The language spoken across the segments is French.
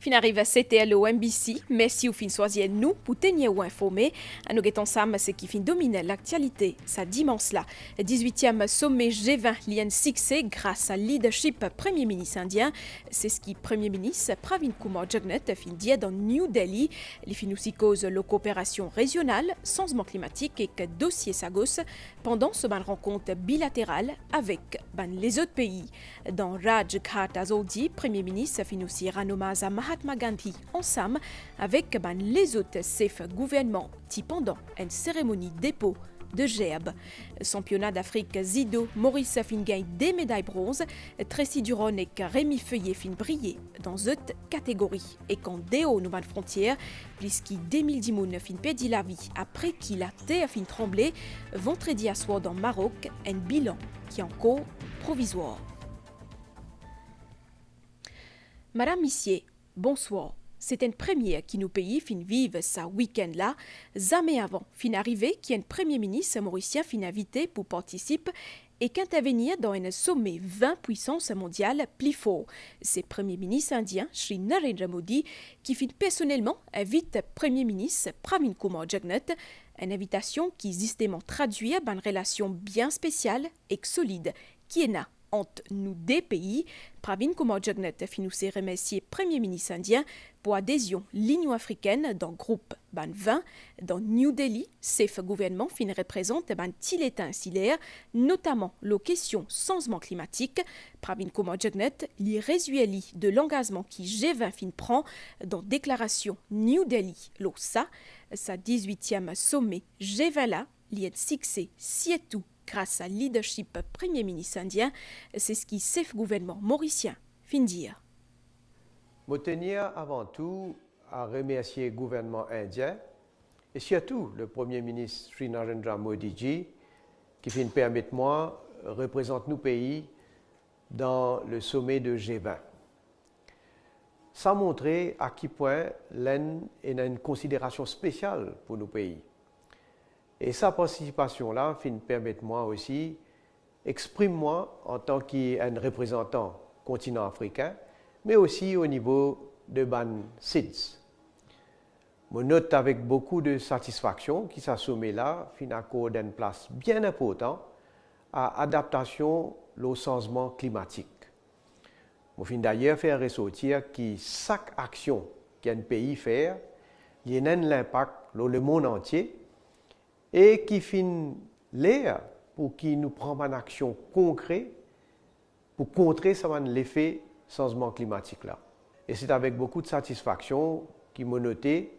Fin arrive à CTL au MBC, merci au fin choisir nous pour tenir ou informer. Nous guettons ensemble ce qui fin dominer l'actualité. Ça dimanche là, 18e sommet G20 lien succès grâce à leadership Premier ministre indien. C'est ce qui Premier ministre Pravin Kumar Jugnauth fin dire dans New Delhi. Les fin aussi cause la coopération régionale, changement climatique et que dossier Sagos pendant ce ban rencontre bilatérale avec les autres pays. Dans Raj Ghat Azodi, Premier ministre fin aussi ranommage à Mahatma Gandhi ensemble avec les autres chefs gouvernements pendant une cérémonie dépôt de gerbe. Championnat d'Afrique Zido, Maurice fin gagne des médailles bronze, Tracy Duron et Rémi Feuillet fin briller dans cette catégorie. Et quand Déo nous frontière, puisqu'il 2010 moun fin perdit la vie après qu'il a terre fin tremblé, vendredi à soir dans Maroc, un bilan qui est encore provisoire. Madame Missier, bonsoir. C'est une première qui nous pays fin vive sa week-end là. Jamais avant fin arrivé qui est un premier ministre mauricien fin invité pour participer et qu'intervenir dans un sommet 20 puissances mondiales plus fort. C'est premier ministre indien Sri Narendra Modi qui fin personnellement invite premier ministre Pravin Kumar Jugnauth. Une invitation qui justement traduit une relation bien spéciale et solide qui est là entre nous deux pays. Pravin Kumar Jugnauth fin nous remercier Premier ministre indien pour adhésion l'Union africaine dans le groupe 20 dans New Delhi. Chef gouvernement fin représente l'état insulaire, notamment la question changement climatique. Pravin Kumar Jugnauth lui résuélit de l'engagement qui G20 fin prend dans déclaration New Delhi l'OSA, sa 18e sommet G20 là, lien succès surtout grâce à leadership Premier ministre indien, c'est ce qui chef gouvernement mauricien fin dire. Je tenir avant tout à remercier le gouvernement indien et surtout le Premier ministre Sri Narendra Modi qui fin permettre moi représenter nos pays dans le sommet de G20. Ça montre à quel point l'Inde est une considération spéciale pour nos pays. Et sa participation-là fin permettre moi aussi exprime-moi en tant qu'un représentant continent africain, mais aussi au niveau de Ban SIDS. Je note avec beaucoup de satisfaction qu'il s'assomme là, fin accorde une place bien importante à l'adaptation au changement climatique. Je fin d'ailleurs faire ressortir que chaque action qu'un pays fait, il y a un impact sur le monde entier et qui fin l'air pour qu'il nous prenne une action concrète pour contrer l'effet changement climatique là. Et c'est avec beaucoup de satisfaction qu'il m'a noté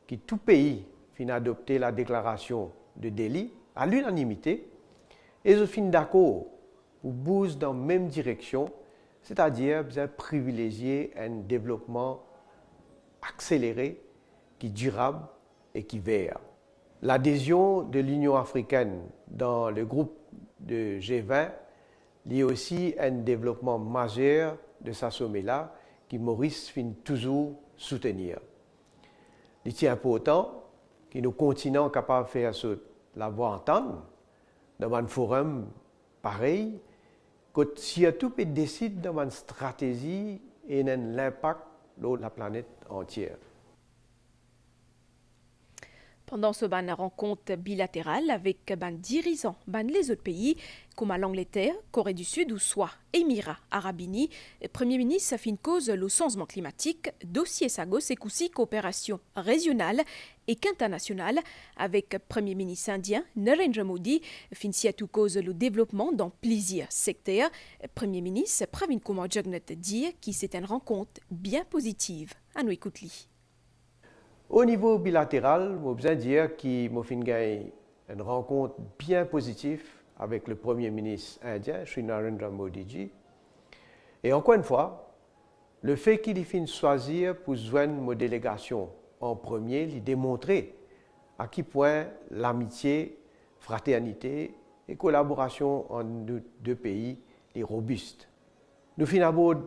que tout pays fin adopté la déclaration de Delhi à l'unanimité et je fin d'accord pour bouger dans la même direction, c'est-à-dire privilégier un développement accéléré, qui est durable et qui est vert. L'adhésion de l'Union africaine dans le groupe de G20 lié aussi à un développement majeur de sa sommet-là, qui Maurice fin toujours soutenir. Il est important que nos continents capables de faire la voix entendre dans un forum pareil, que si tout peut décider dans une stratégie et l'impact sur la planète entière. Pendant ce rencontre bilatérale avec dirigeants les autres pays, comme l'Angleterre, Corée du Sud ou soit Émirats Arabes Unis, Premier ministre fin cause le changement climatique, dossier Sagos et aussi coopération régionale et internationale avec Premier ministre indien Narendra Modi, fin tout cause le développement dans plusieurs secteurs. Premier ministre Pravin Kumar Jugnauth dit que c'est une rencontre bien positive. À nous écouter. Au niveau bilatéral, je besoin dire qu'il m'a fait une rencontre bien positive avec le Premier ministre indien, Sri Narendra Modi. Et encore une fois, le fait qu'il ait fait choisir pour joindre ma délégation en premier, il démontrait à quel point l'amitié, fraternité et collaboration entre nos deux pays est robuste. Nous finissons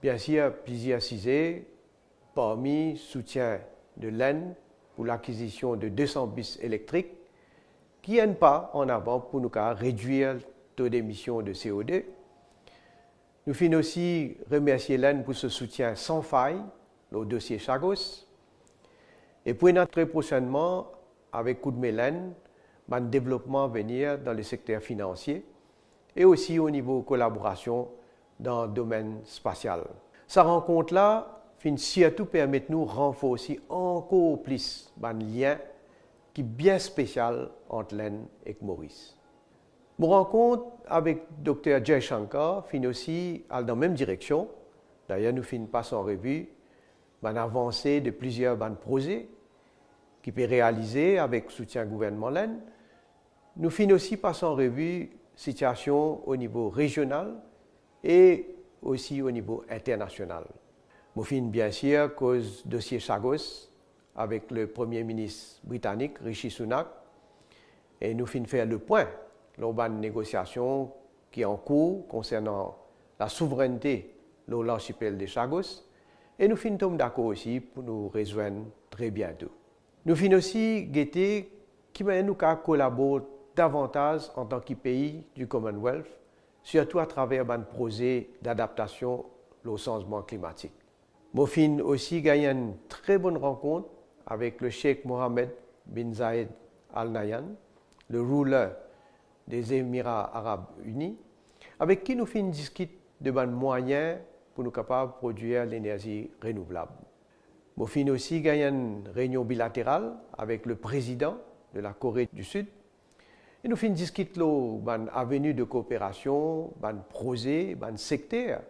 bien sûr plusieurs sujets, parmi soutien de l'Inde pour l'acquisition de 200 bus électriques qui est un pas en avant pour nous réduire le taux d'émission de CO2. Nous finissons aussi remercier l'Inde pour ce soutien sans faille le dossier Chagos. Et pour très prochainement, avec coup de Mélène, un développement à venir dans le secteur financier et aussi au niveau collaboration dans le domaine spatial. Sa rencontre-là, surtout permet de nous renforcer encore plus un lien qui est bien spécial entre Len et Maurice. Mon rencontre avec Dr. Jay Shankar finit aussi dans la même direction. D'ailleurs, nous finissons pas en revue une avancée de plusieurs projets qui peut réaliser avec soutien gouvernemental. Nous finissons aussi passer en revue situation au niveau régional et aussi au niveau international. Nous finissons bien sûr cause dossier Chagos avec le Premier ministre britannique Rishi Sunak et nous finissons faire le point lors d'une négociation qui est en cours concernant la souveraineté de l'archipel de Chagos et nous finissons d'accord aussi pour nous rejoindre très bientôt. Nous finissons aussi guetter qui nous collaborer davantage en tant que pays du Commonwealth, surtout à travers un projet d'adaptation au changement climatique. Nous finissons aussi gagné une très bonne rencontre avec le Cheikh Mohammed bin Zayed Al Nahyan, le ruler des Émirats arabes unis, avec qui nous finissons discuter de bons moyens pour nous capables de produire l'énergie renouvelable. Nous finissons aussi gagné une réunion bilatérale avec le président de la Corée du Sud. Et nous finissons discuter de l'avenue de coopération, de projets, de secteurs,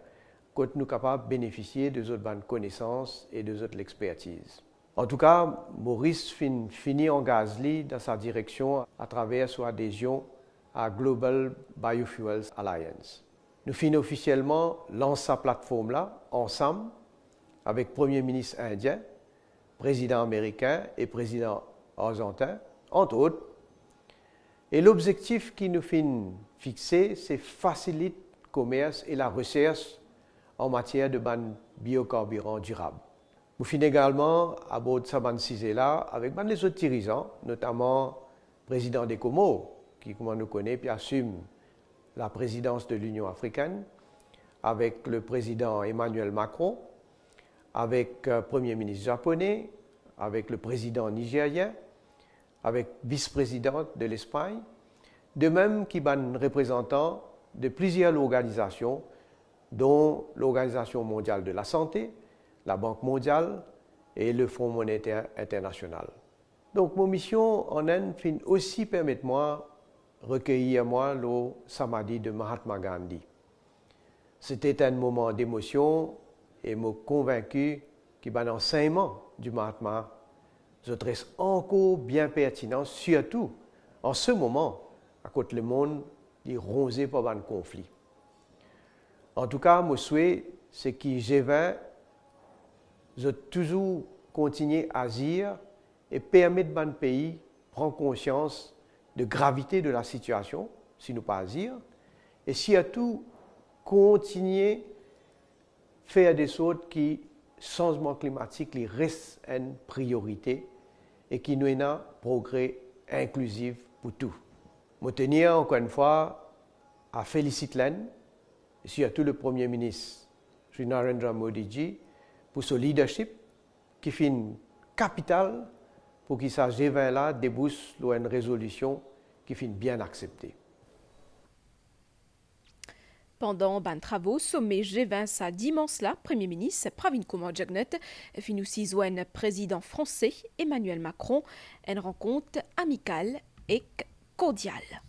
que nous sommes capables de bénéficier de autres connaissances et de autres expertises. En tout cas, Maurice finit engagé dans sa direction à travers son adhésion à Global Biofuels Alliance. Nous finissons officiellement lancer sa plateforme-là ensemble avec le Premier ministre indien, président américain et président argentin, entre autres. Et l'objectif qui nous fait fixer, c'est faciliter le commerce et la recherche en matière de biocarburants durables. Nous finissons également à bord de ce sujet-là avec les autres dirigeants, notamment le président des Comores, qui, comme on nous connaît, puis assume la présidence de l'Union africaine, avec le président Emmanuel Macron, avec le Premier ministre japonais, avec le président nigérien, avec le vice-président de l'Espagne, de même qu'il y a un représentant de plusieurs organisations, dont l'Organisation mondiale de la santé, la Banque mondiale et le Fonds monétaire international. Donc, mon mission en Inde aussi permet moi recueillir le samadhi de Mahatma Gandhi. C'était un moment d'émotion et me convaincu que l'enseignement du Mahatma reste encore bien pertinent, surtout en ce moment, à côté le monde est rongé par un conflit. En tout cas, mon souhait, c'est que G20 toujours continuer à agir et permettre à un pays de prendre conscience de la gravité de la situation, si nous pas agir, et surtout continuer à faire des choses qui changement climatique reste une priorité et qui nous est un progrès inclusif pour tout. Je tenir encore une fois à féliciter l'Inde, et surtout le Premier ministre Sri Narendra Modi Ji pour son leadership qui fait une capitale pour que ce G20-là débouche sur une résolution qui fait bien acceptée. Pendant ban travaux, sommet G20 sa dimanche-là, Premier ministre Pravin Kumar Jagnat fin aussi joint président français Emmanuel Macron, une rencontre amicale et cordiale.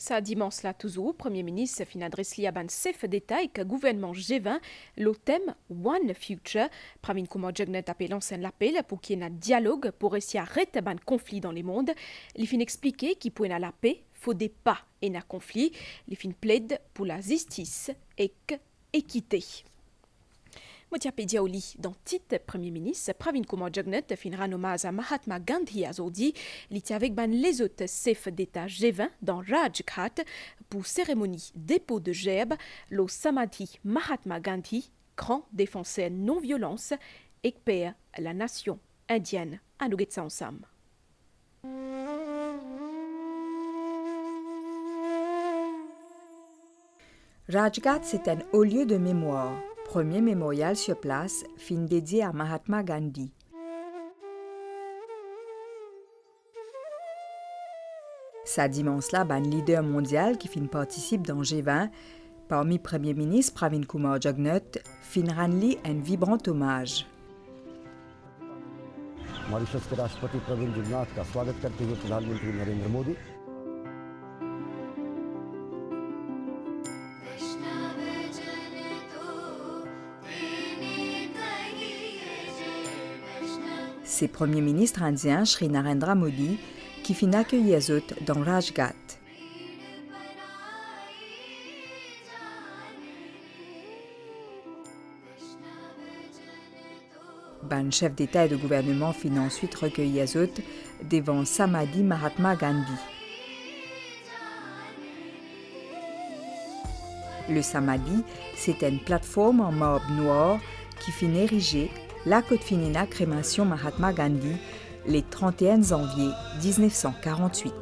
Sa dimanche là toujours, Premier ministre fin adresse li à ban chef d'État et que gouvernement G20 le thème One Future. Pravin Kumar Jagnat appelle l'ancien l'appel pour qu'il y ait un dialogue pour essayer d'arrêter ban conflit dans le monde. Il fin expliquer qu'il pour la paix, faut des pas et un conflit. Il fin plaide pour la justice et l'équité. Motiapedia Oli, dans titre Premier ministre, Pravin Kumar Jagnat finira hommage à Mahatma Gandhi à Zodi, l'iti avec ban les autres chefs d'État G20 dans Rajghat pour cérémonie dépôt de gerbe, le Samadhi Mahatma Gandhi, grand défenseur non-violence, et père la nation indienne. À nous ça ensemble. Rajghat, c'est un haut lieu de mémoire. Premier mémorial sur place, fin dédié à Mahatma Gandhi. Sa dimanche-là, un leader mondial qui fin participe dans G20, parmi Premier ministre Pravin Kumar Jagnat, fin ranli un vibrant hommage. Mauritius के राष्ट्रपति प्रवीण जुगनाथ का स्वागत करते हुए प्रधानमंत्री नरेंद्र Modi C'est Premier ministre indien Shri Narendra Modi qui fin accueillir Azot dans Rajghat. Ben chef d'État et de gouvernement fin ensuite recueilli Azot devant Samadhi Mahatma Gandhi. Le Samadhi, c'est une plateforme en marbre noir qui fin érigée la côte finina crémation Mahatma Gandhi le 31 janvier 1948.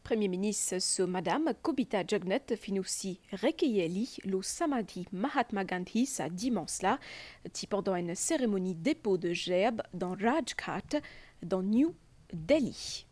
Premier ministre so Madame Kobita Jagnat fin aussi recueilli le Samadhi Mahatma Gandhi sa dimanche-là, pendant une cérémonie dépôt de gerbe dans Rajghat, dans New Delhi.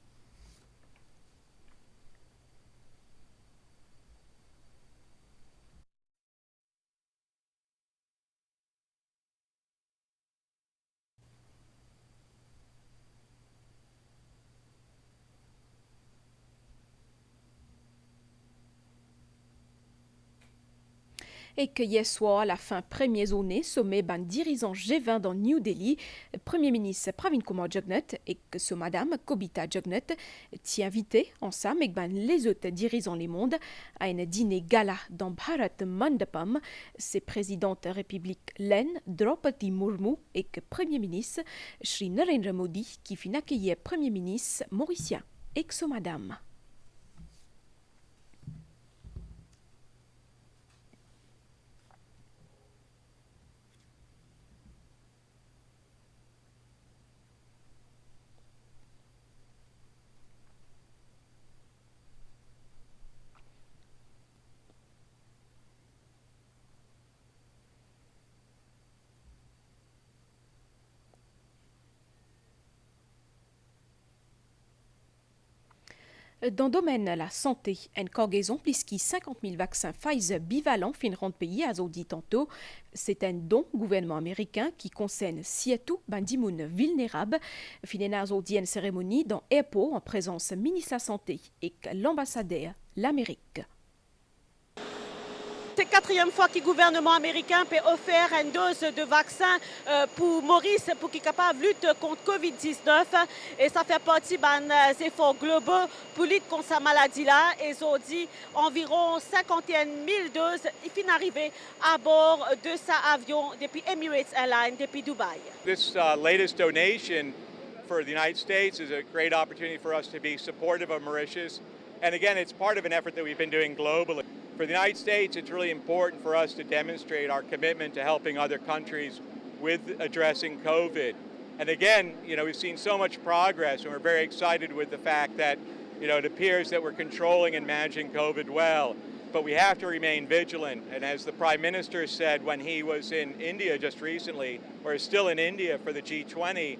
Et que hier soir, à la fin première journée, sommet ban dirigeant G20 dans New Delhi, Premier ministre Pravin Kumar Jagnat et que ce Madame Kobita Jagnat t'y invité ensemble avec ban les autres dirigeants les mondes à un dîner gala dans Bharat Mandapam, c'est présidente République Len Draupadi Murmu et que Premier ministre Shri Narendra Modi qui fin accueillir Premier ministre mauricien et que ce Madame. Dans le domaine de la santé, une cargaison plus de 50 000 vaccins Pfizer bivalents fin rendre pays à Zodi tantôt. C'est un don gouvernement américain qui concerne surtout bandimoun vulnérables. Finena Zodi une cérémonie dans Airport en présence ministre de la Santé et l'ambassadeur l'Amérique. C'est la quatrième fois que le gouvernement américain peut offrir une dose de vaccin pour Maurice pour qu'il soit capable de lutter contre Covid-19. Et ça fait partie des efforts globaux pour lutter contre cette maladie-là. Et ils ont dit environ 51 000 doses qui sont arrivées à bord de cet avion depuis Emirates Airlines, depuis Dubaï. This latest donation for the United States is a great opportunity for us to be supportive of Mauritius. And again, it's part of an effort that we've been doing globally. For the United States, it's really important for us to demonstrate our commitment to helping other countries with addressing COVID. And again, we've seen so much progress, and we're very excited with the fact that, it appears that we're controlling and managing COVID well. But we have to remain vigilant. And as the Prime Minister said when he was in India just recently, or is still in India for the G20,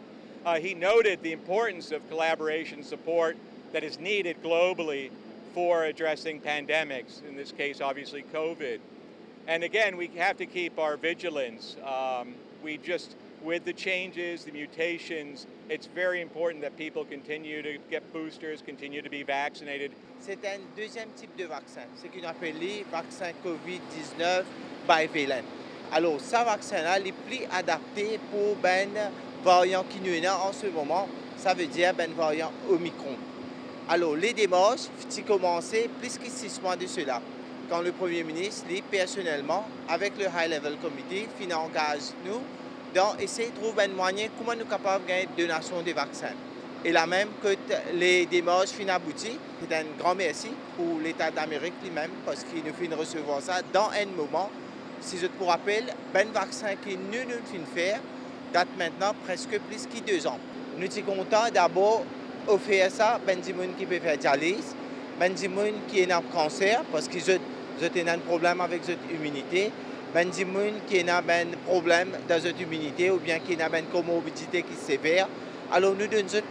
he noted the importance of collaboration support that is needed globally for addressing pandemics, in this case, obviously, COVID. And again, we have to keep our vigilance. We just with the changes, the mutations, it's very important that people continue to get boosters, continue to be vaccinated. C'est un deuxième type de vaccin, ce qu'on appelle le vaccin COVID-19 bivalent. Alors, ce vaccin-là est plus adapté pour ben variant qui nous est en ce moment, ça veut dire ben variant Omicron. Alors, les démarches ont commencé plus que 6 mois de cela, quand le Premier ministre, lui, personnellement, avec le High Level Committee, engage nous dans essayer de trouver un moyen comment nous sommes capables de gagner donation des vaccins. Et là même que les démarches finissent abouties, c'est un grand merci pour l'État d'Amérique lui-même parce qu'il nous fait recevoir ça dans un moment. Si je te rappelle, ben vaccin que nous finissons faire date maintenant presque plus que 2 ans. Nous sommes contents d'abord offrir ça ben des gens qui peuvent faire dialyse, ben des gens qui ont un cancer parce qu'ils ont un problème avec leur immunité. Ben des gens qui ont un problème dans leur immunité ou bien qui ont une comorbidité qui est sévère. Alors nous donnons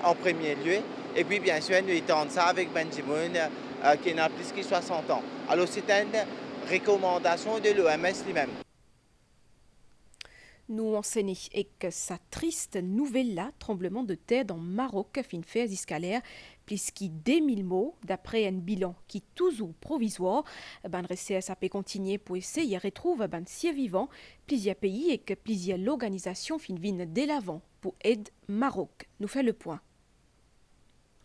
en premier lieu et puis bien sûr nous étendons ça avec ben des gens qui ont plus que 60 ans. Alors c'est une recommandation de l'OMS lui-même. Nous enseignons et que sa triste nouvelle-là, tremblement de terre dans Maroc, fin fait escalaire, plus que 2000 mots, d'après un bilan qui toujours provisoire, ben RCS a pu continuer pour essayer de retrouver ben si vivant, plusieurs pays et que plusieurs organisations fin viennent dès l'avant pour aider Maroc. Nous fait le point.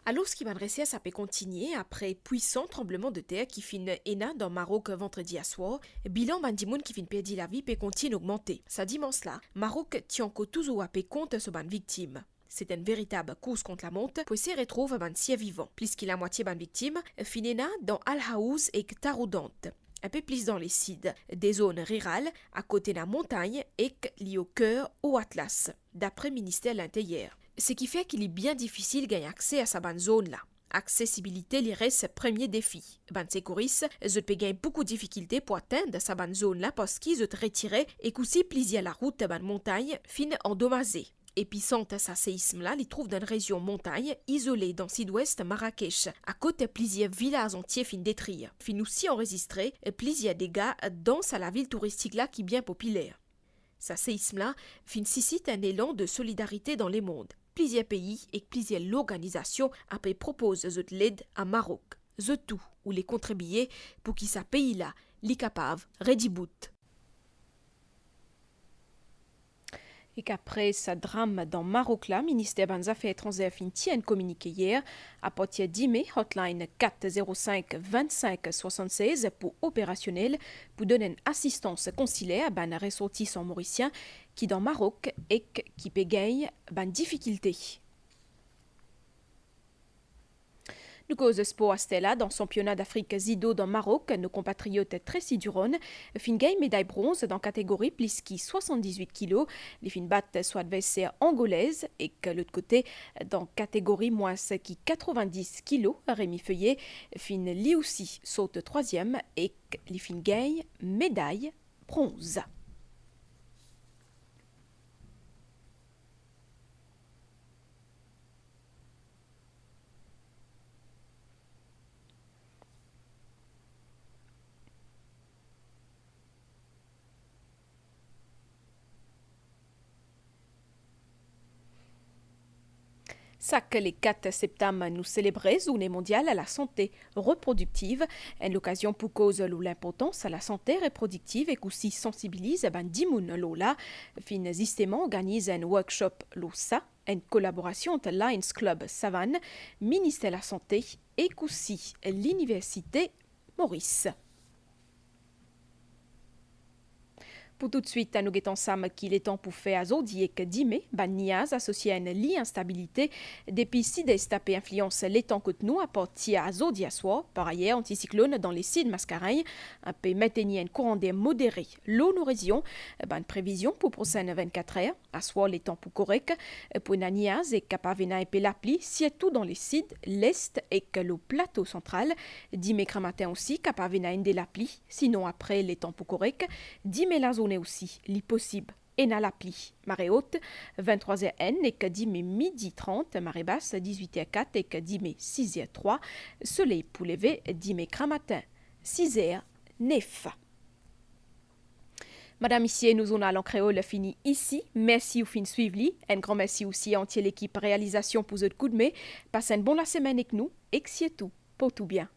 Alors, ce qui va adresser, ça peut continuer après puissant tremblement de terre qui fin ENA dans Maroc vendredi à soir. Bilan bandimoun qui fin perdre la vie peut continuer d'augmenter. Ça dimanche-là, Maroc tient encore toujours à paix compte sur ban victime. C'est une véritable course contre la montre pour essayer de retrouver ban si vivant. Plus qu'il la moitié ban victime, fin ENA dans Al-Haouz et Taroudante. Un peu plus dans les cides, des zones rurales à côté de la montagne et liées au cœur au Atlas, d'après le ministère de l'Intérieur. Ce qui fait qu'il est bien difficile de gagner accès à sa bonne zone-là. Accessibilité lui reste le premier défi. Ben secouristes, ils peuvent gagner beaucoup de difficultés pour atteindre sa bonne zone-là parce qu'ils ont retiré et qu'aussi plusieurs la route de la montagne fin endommagée. Épicentre sa séisme-là, il trouve dans une région montagne isolée dans le sud-ouest Marrakech, à côté de plusieurs villages entiers fin détruits. Fin aussi enregistré plusieurs dégâts dans la ville touristique-là qui est bien populaire. Sa séisme-là fin suscite un élan de solidarité dans les mondes. Plusieurs pays et plusieurs organisations après proposent de l'aide à Maroc. The tout ou les contribuer pour qu'il sa pays-là, les capables, redibout. Et qu'après ce drame dans Maroc, le ministère des Affaires étrangères a un communiqué hier à partir de 10 mai, hotline 405 25 76 pour opérationnel pour donner une assistance consulaire à un ressortissant mauricien qui dans Maroc et qui peut gagner une difficulté. Nous cause sport à Stella dans le championnat d'Afrique Zido dans Maroc, nos compatriotes Tracy Duron fin gagne médaille bronze dans catégorie plus qui 78 kg. Les fin battent soit adversaire angolaise et que l'autre côté dans catégorie moins qui 90 kg. Rémi Feuillet fin lui aussi saute 3e et les fin gagne médaille bronze. Sac les 4 septembre, nous célébrons Journée mondiale à la santé reproductive. Une occasion pour cause l'importance à la santé reproductive et aussi sensibilise ben dimoun lola. Fin justement organise un workshop l'OSA, une collaboration entre Lions Club Savane, ministère de la Santé et aussi l'Université Maurice. Pour tout de suite, nous guettons ensemble qu'il est temps pour faire azodi que dime, ban niaz associé à une l'instabilité depuis si des tapés influence les temps que nous à partir azodi à soi. Par ailleurs, anticyclone dans les sites mascareilles, un peu maintenir un courant d'air modéré. L'eau nous région, ban prévision pour prochaine 24 heures, à soi les temps pour correct, pour une niaz et capavena et l'appli, surtout dans les sites l'est et que le plateau central, dime matin aussi capavena de l'appli, sinon après les temps pour correct, dime la zone aussi, li possible, et na l'appli. Marée haute, 23h N, et que dime midi 30, marée basse, 18h04, et que dime 6h03, soleil pour lever, dime matin, 6h9. Madame Missier, nous on allons créole fini ici. Merci au fin suivi. Un grand merci aussi à entière l'équipe réalisation pour ce coup de main. Passez une bonne semaine avec nous et que c'est tout pour tout bien.